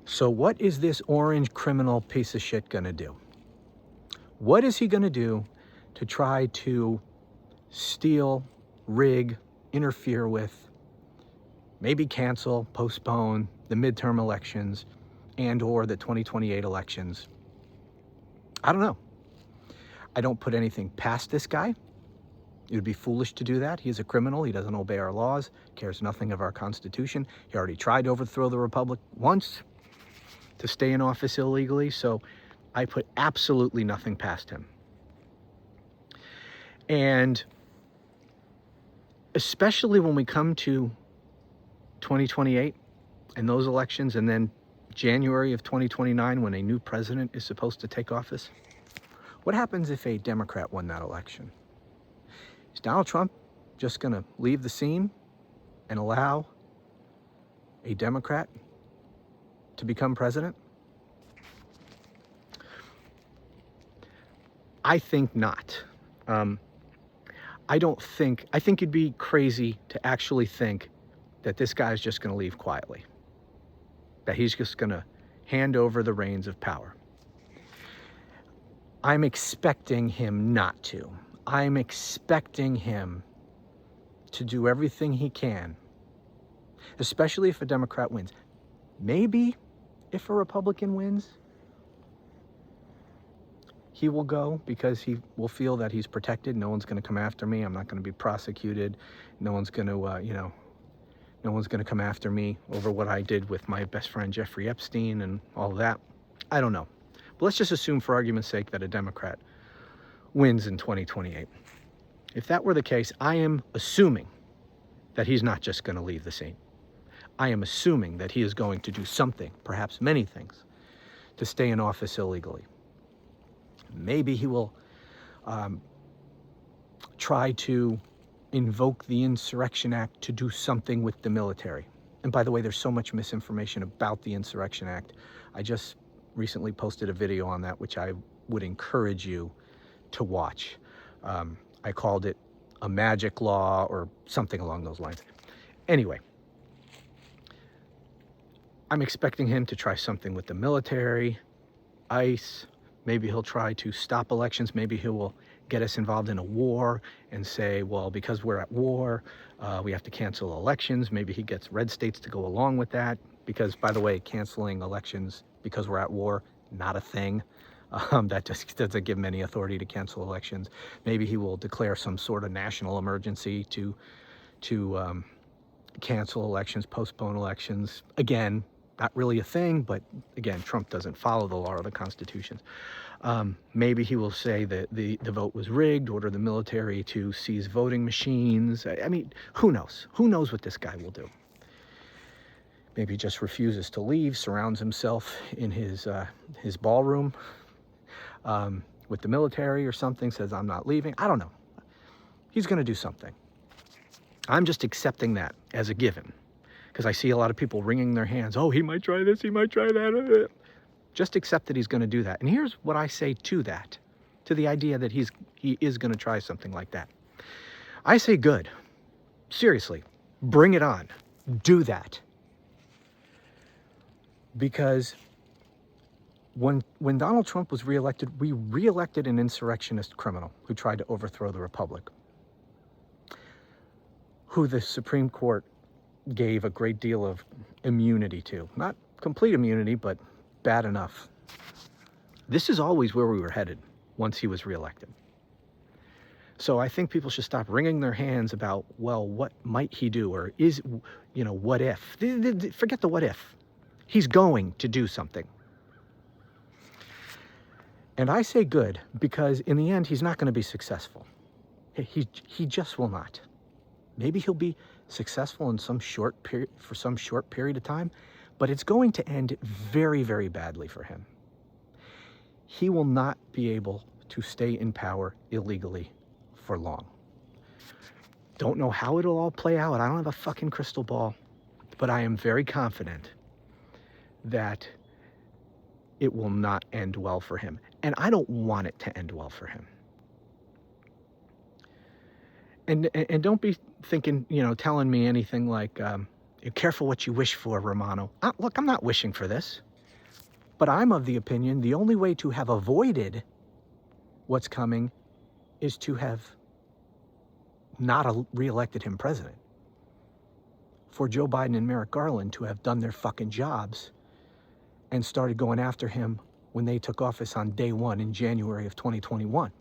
So what is this orange criminal piece of shit gonna do? What is he gonna do to try to steal, rig, interfere with, maybe cancel, postpone the midterm elections and or the 2028 elections? I don't know. I don't put anything past this guy. It would be foolish to do that. He's a criminal. He doesn't obey our laws, cares nothing of our Constitution. He already tried to overthrow the Republic once to stay in office illegally, so I put absolutely nothing past him. And especially when we come to 2028 and those elections, and then January of 2029 when a new president is supposed to take office, what happens if a Democrat won that election? Is Donald Trump just going to leave the scene and allow a Democrat to become president? I think not. I think it'd be crazy to actually think that this guy's just going to leave quietly, that he's just going to hand over the reins of power. I'm expecting him not to. I'm expecting him to do everything he can, especially if a Democrat wins. Maybe if a Republican wins, he will go because he will feel that he's protected. No one's going to come after me. I'm not going to be prosecuted. No one's going to, no one's going to come after me over what I did with my best friend Jeffrey Epstein and all of that. I don't know. But let's just assume for argument's sake that a Democrat wins in 2028. If that were the case, I am assuming that he's not just going to leave the scene. I am assuming that he is going to do something, perhaps many things, to stay in office illegally. Maybe he will try to invoke the Insurrection Act to do something with the military. And by the way, there's so much misinformation about the Insurrection Act. I just recently posted a video on that, which I would encourage you to watch. I called it a magic law or something along those lines. Anyway, I'm expecting him to try something with the military, ICE. Maybe he'll try to stop elections. Maybe he will get us involved in a war and say, well, because we're at war, we have to cancel elections. Maybe he gets red states to go along with that. Because, by the way, canceling elections because we're at war, not a thing. That just doesn't give him any authority to cancel elections. Maybe he will declare some sort of national emergency to cancel elections, postpone elections. Again, not really a thing, but again, Trump doesn't follow the law or the Constitution. Maybe he will say that the vote was rigged, order the military to seize voting machines. I mean, who knows? Who knows what this guy will do? Maybe he just refuses to leave, surrounds himself in his ballroom with the military or something, says, I'm not leaving. I don't know. He's going to do something. I'm just accepting that as a given, because I see a lot of people wringing their hands. Oh, he might try this, he might try that. Just accept that he's going to do that. And here's what I say to that, to the idea that he is going to try something like that. I say good. Seriously, bring it on. Do that. Because when Donald Trump was reelected, we reelected an insurrectionist criminal who tried to overthrow the Republic, who the Supreme Court gave a great deal of immunity to. Not complete immunity, but bad enough. This is always where we were headed once he was reelected. So I think people should stop wringing their hands about, well, what might he do? Or is, what if? Forget the what if. He's going to do something. And I say good, because in the end, he's not going to be successful. He just will not. Maybe he'll be successful in some short period, for some short period of time, but it's going to end very, very badly for him. He will not be able to stay in power illegally for long. Don't know how it'll all play out. I don't have a fucking crystal ball, but I am very confident that it will not end well for him. And I don't want it to end well for him. And don't be thinking, telling me anything like, careful what you wish for, Romano. Look, I'm not wishing for this. But I'm of the opinion the only way to have avoided what's coming is to have not reelected him president. For Joe Biden and Merrick Garland to have done their fucking jobs and started going after him when they took office on day one in January of 2021,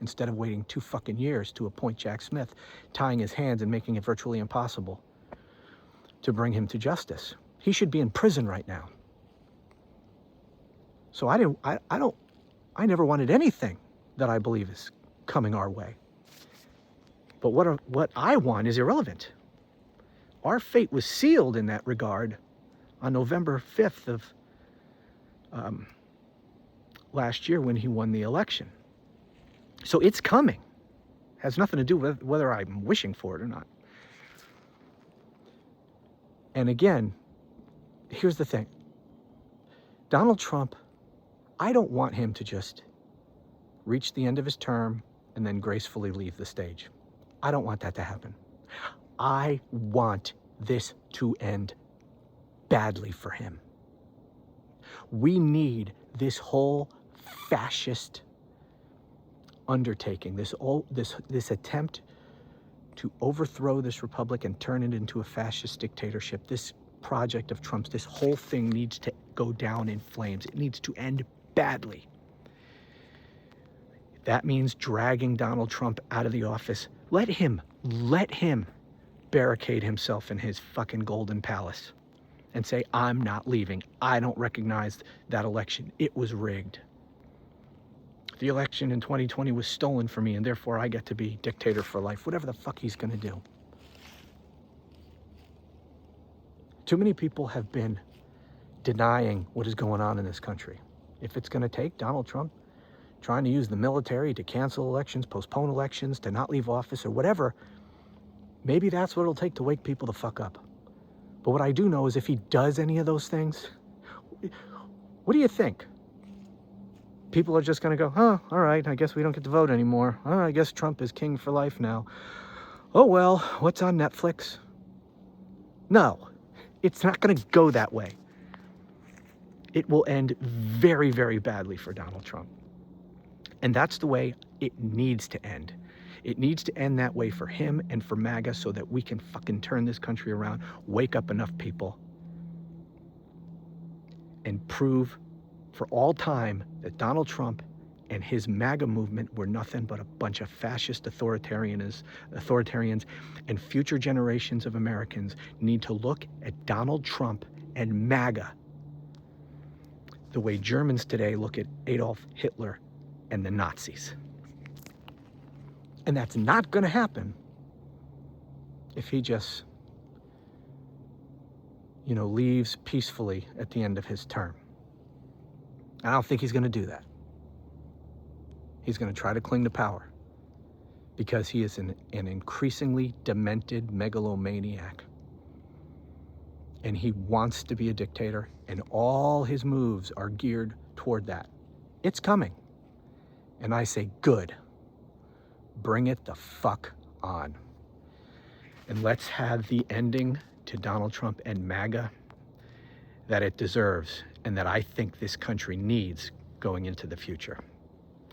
instead of waiting 2 fucking years to appoint Jack Smith, tying his hands and making it virtually impossible to bring him to justice. He should be in prison right now. So I never wanted anything that I believe is coming our way. But what I want is irrelevant. Our fate was sealed in that regard on November 5th of last year when he won the election. So it's coming. Has nothing to do with whether I'm wishing for it or not. And again, here's the thing. Donald Trump, I don't want him to just reach the end of his term and then gracefully leave the stage. I don't want that to happen. I want this to end badly for him. We need this whole fascist undertaking, this attempt to overthrow this republic and turn it into a fascist dictatorship. This project of Trump's, this whole thing needs to go down in flames. It needs to end badly. That means dragging Donald Trump out of the office. Let him barricade himself in his fucking golden palace and say, I'm not leaving. I don't recognize that election. It was rigged. The election in 2020 was stolen from me, and therefore I get to be dictator for life. Whatever the fuck he's gonna do. Too many people have been denying what is going on in this country. If it's gonna take Donald Trump trying to use the military to cancel elections, postpone elections, to not leave office or whatever, maybe that's what it'll take to wake people the fuck up. But what I do know is if he does any of those things, what do you think? People are just gonna go, all right, I guess we don't get to vote anymore. I guess Trump is king for life now. Oh well, what's on Netflix? No, it's not gonna go that way. It will end very, very badly for Donald Trump. And that's the way it needs to end. It needs to end that way for him and for MAGA so that we can fucking turn this country around, wake up enough people, and prove for all time that Donald Trump and his MAGA movement were nothing but a bunch of fascist authoritarians, and future generations of Americans need to look at Donald Trump and MAGA the way Germans today look at Adolf Hitler and the Nazis. And that's not going to happen if he just, leaves peacefully at the end of his term. I don't think he's going to do that. He's going to try to cling to power because he is an increasingly demented megalomaniac. And he wants to be a dictator, and all his moves are geared toward that. It's coming. And I say, good. Bring it the fuck on. And let's have the ending to Donald Trump and MAGA that it deserves and that I think this country needs going into the future.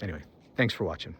Anyway, thanks for watching.